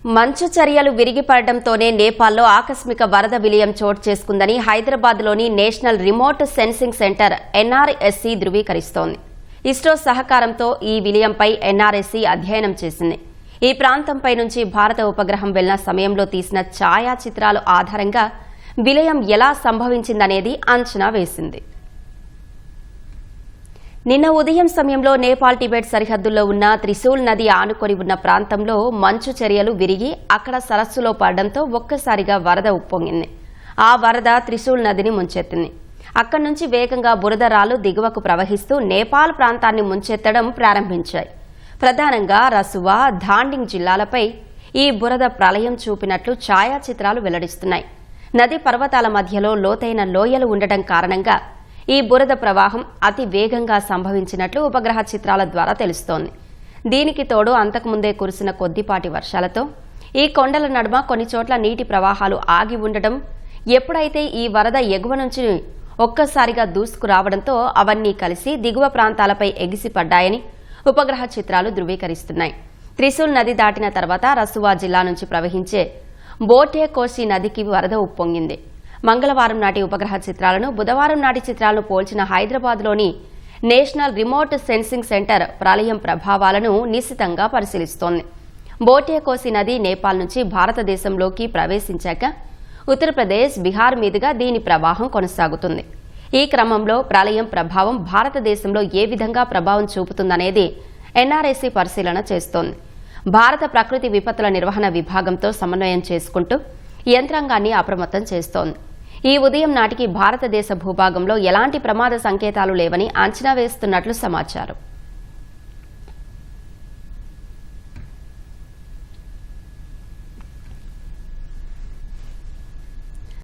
మంచు చర్యలు విరిగిపడడంతోనే నేపాల్లో ఆకస్మిక వరద విలయం చోటు చేసుకుందని హైదరాబాద్లోని national remote sensing centre NRSC ధృవీకరిస్తోంది. ఇస్రో సహకారంతో ఈ విలయంపై ఎన్ఆర్ఎస్సీ అధ్యయనం చేసింది. ఈ ప్రాంతంపై నుంచి భారత ఉపగ్రహం వెళ్లిన సమయంలో తీసిన ఛాయాచిత్రాల ఆధారంగా విలయం ఎలా సంభవించిందనేది అంచనా వేసింది. నిన్న ఉదయం సమయంలో నేపాల్ టిబెట్ సరిహద్దుల్లో ఉన్న త్రిశూల్ నది ఆనుకొని ఉన్న ప్రాంతంలో మంచు చర్యలు విరిగి అక్కడ సరస్సులో పడడంతో ఒక్కసారిగా వరద ఉప్పొంగింది. ఆ వరద త్రిశూల్ నదిని ముంచెత్తింది. అక్కడి నుంచి వేగంగా బురద రాళ్లు దిగువకు ప్రవహిస్తూ నేపాల్ ప్రాంతాన్ని ముంచెత్తడం ప్రారంభించాయి. ప్రధానంగా రసువా, ధాండింగ్ జిల్లాలపై ఈ బురద ప్రళయం చూపినట్లు ఛాయాచిత్రాలు వెల్లడిస్తున్నాయి. నది పర్వతాల మధ్యలో లోతైన లోయలు ఉండటం కారణంగా ఈ బురద ప్రవాహం అతి వేగంగా సంభవించినట్లు ఉపగ్రహ చిత్రాల ద్వారా తెలుస్తోంది. దీనికి తోడు అంతకుముందే కురిసిన కొద్దిపాటి వర్షాలతో ఈ కొండల నడుమ కొన్ని చోట్ల నీటి ప్రవాహాలు ఆగి ఉండటం, ఎప్పుడైతే ఈ వరద ఎగువ నుంచి ఒక్కసారిగా దూసుకురావడంతో అవన్నీ కలిసి దిగువ ప్రాంతాలపై ఎగిసిపడ్డాయని ఉపగ్రహ చిత్రాలు ధృవీకరిస్తున్నాయి. త్రిశూల్ నది దాటిన తర్వాత రసువా జిల్లా నుంచి ప్రవహించే బోటే కోసి నదికి వరద ఉప్పొంగింది. మంగళవారం నాటి ఉపగ్రహ చిత్రాలను బుధవారం నాటి చిత్రాలను పోల్చిన హైదరాబాద్లోని నేషనల్ రిమోట్ సెన్సింగ్ సెంటర్ ప్రళయం ప్రభావాలను నిశితంగా పరిశీలిస్తోంది. బోటే కోసి నది నేపాల్ నుంచి భారతదేశంలోకి ప్రవేశించాక ఉత్తరప్రదేశ్, బీహార్ మీదుగా దీని ప్రవాహం కొనసాగుతుంది. ఈ క్రమంలో ప్రళయం ప్రభావం భారతదేశంలో ఏ విధంగా ప్రభావం చూపుతుందనేది ఎన్ఆర్ఎస్సీ పరిశీలన చేస్తోంది. భారత ప్రకృతి విపత్తుల నిర్వహణ విభాగంతో సమన్వయం చేసుకుంటూ యంత్రాంగాన్ని అప్రమత్తం చేస్తోంది. ఈ ఉదయం నాటికి భారతదేశ భూభాగంలో ఎలాంటి ప్రమాద సంకేతాలు లేవని అంచనా వేస్తున్నట్లు సమాచారం.